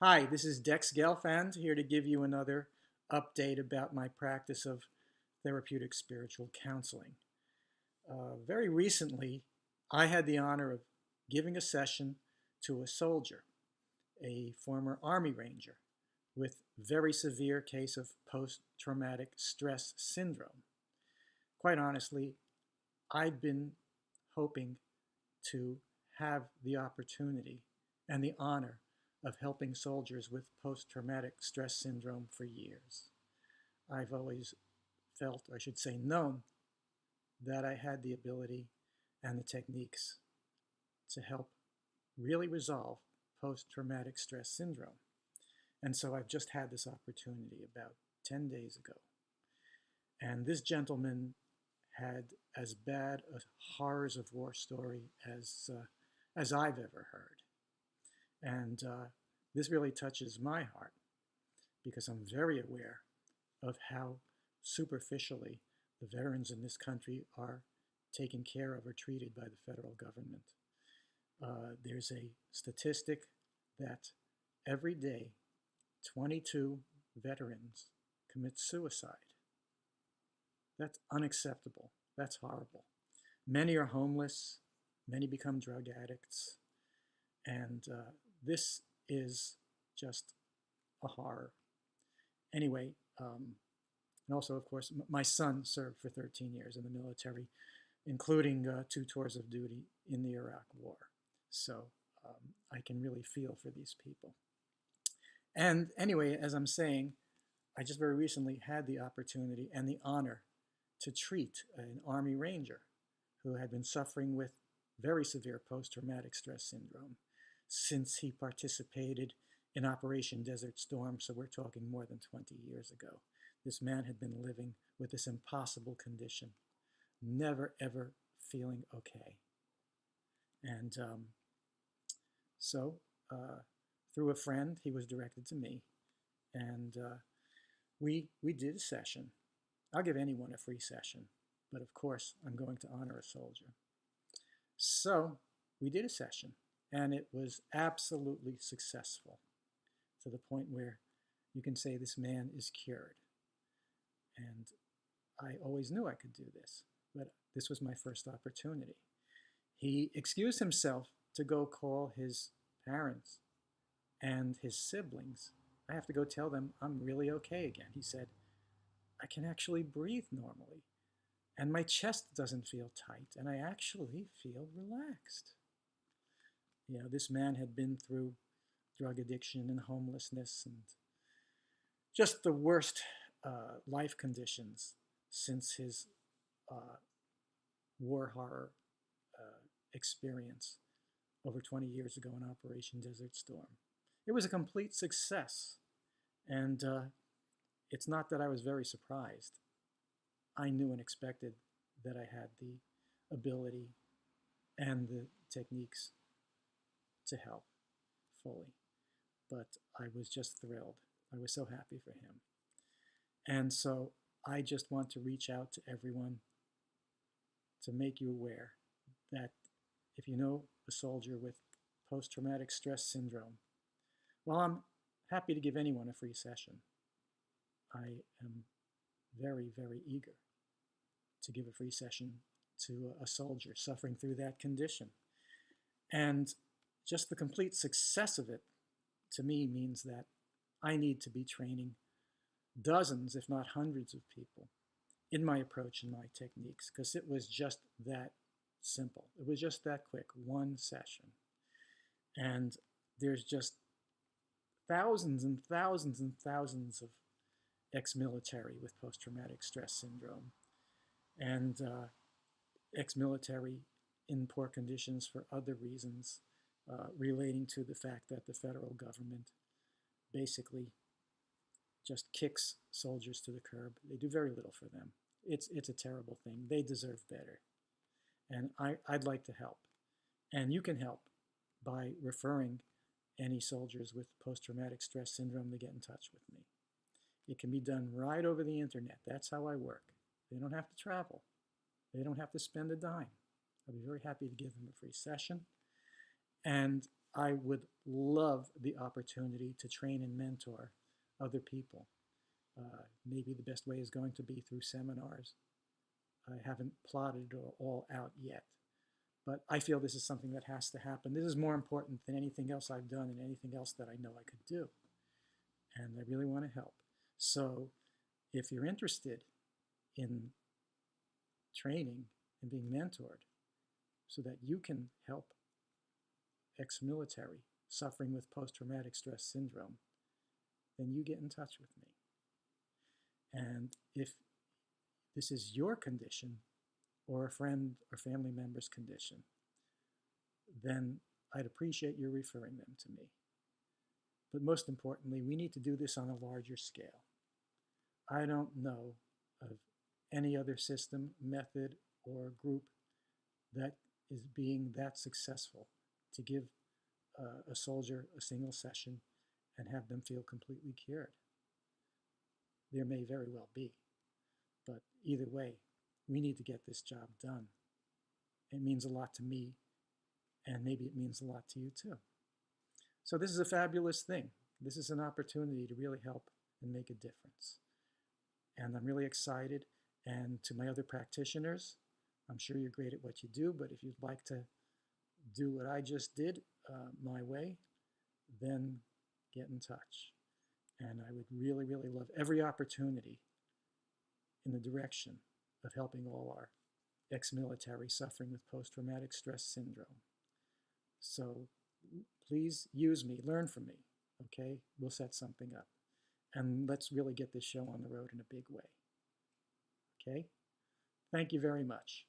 Hi, this is Dex Gelfand here to give you another update about my practice of therapeutic spiritual counseling. Very recently, I had the honor of giving a session to a soldier, a former Army Ranger, with very severe case of post-traumatic stress syndrome. Quite honestly, I'd been hoping to have the opportunity and the honor of helping soldiers with post-traumatic stress syndrome for years. I've always felt, or I should say known, that I had the ability and the techniques to help really resolve post-traumatic stress syndrome. And so I've just had this opportunity about 10 days ago. And this gentleman had as bad a horrors of war story as I've ever heard. And this really touches my heart because I'm very aware of how superficially the veterans in this country are taken care of or treated by the federal government. There's a statistic that every day 22 veterans commit suicide. That's unacceptable. That's horrible. Many are homeless. Many become drug addicts. And this is just a horror. Anyway, and also, of course, my son served for 13 years in the military, including 2 tours of duty in the Iraq War. So I can really feel for these people. And anyway, as I'm saying, I just very recently had the opportunity and the honor to treat an Army Ranger who had been suffering with very severe post-traumatic stress syndrome since he participated in Operation Desert Storm, so we're talking more than 20 years ago. This man had been living with this impossible condition, never ever feeling okay. And so through a friend, he was directed to me, and we did a session. I'll give anyone a free session, but of course I'm going to honor a soldier. So we did a session, and it was absolutely successful to the point where you can say this man is cured. And I always knew I could do this, but this was my first opportunity. He excused himself to go call his parents and his siblings. I have to go tell them I'm really okay again. He said, I can actually breathe normally, and my chest doesn't feel tight, and I actually feel relaxed. You know, this man had been through drug addiction and homelessness and just the worst life conditions since his war horror experience over 20 years ago in Operation Desert Storm. It was a complete success, and it's not that I was very surprised. I knew and expected that I had the ability and the techniques to help fully, but I was just thrilled. I was so happy for him. And so I just want to reach out to everyone to make you aware that if you know a soldier with post-traumatic stress syndrome, well, I'm happy to give anyone a free session. I am very, very eager to give a free session to a soldier suffering through that condition. And just the complete success of it, to me, means that I need to be training dozens, if not hundreds of people in my approach and my techniques, because it was just that simple. It was just that quick, one session. And there's just thousands and thousands and thousands of ex-military with post-traumatic stress syndrome and ex-military in poor conditions for other reasons relating to the fact that the federal government basically just kicks soldiers to the curb. They do very little for them. It's a terrible thing. They deserve better. And I'd like to help. And you can help by referring any soldiers with post-traumatic stress syndrome to get in touch with me. It can be done right over the internet. That's how I work. They don't have to travel. They don't have to spend a dime. I'll be very happy to give them a free session. And I would love the opportunity to train and mentor other people. Maybe the best way is going to be through seminars. I haven't plotted it all out yet, but I feel this is something that has to happen. This is more important than anything else I've done and anything else that I know I could do. And I really want to help. So if you're interested in training and being mentored so that you can help ex-military suffering with post-traumatic stress syndrome, then you get in touch with me. And if this is your condition or a friend or family member's condition, then I'd appreciate you referring them to me. But most importantly, we need to do this on a larger scale. I don't know of any other system, method, or group that is being that successful to give a soldier a single session and have them feel completely cured. There may very well be, but either way, we need to get this job done. It means a lot to me, and maybe it means a lot to you too. So this is a fabulous thing. This is an opportunity to really help and make a difference. And I'm really excited. And to my other practitioners, I'm sure you're great at what you do, but if you'd like to do what I just did my way, then get in touch. And I would really, really love every opportunity in the direction of helping all our ex-military suffering with post-traumatic stress syndrome. So please use me, learn from me, okay? We'll set something up. And let's really get this show on the road in a big way, okay? Thank you very much.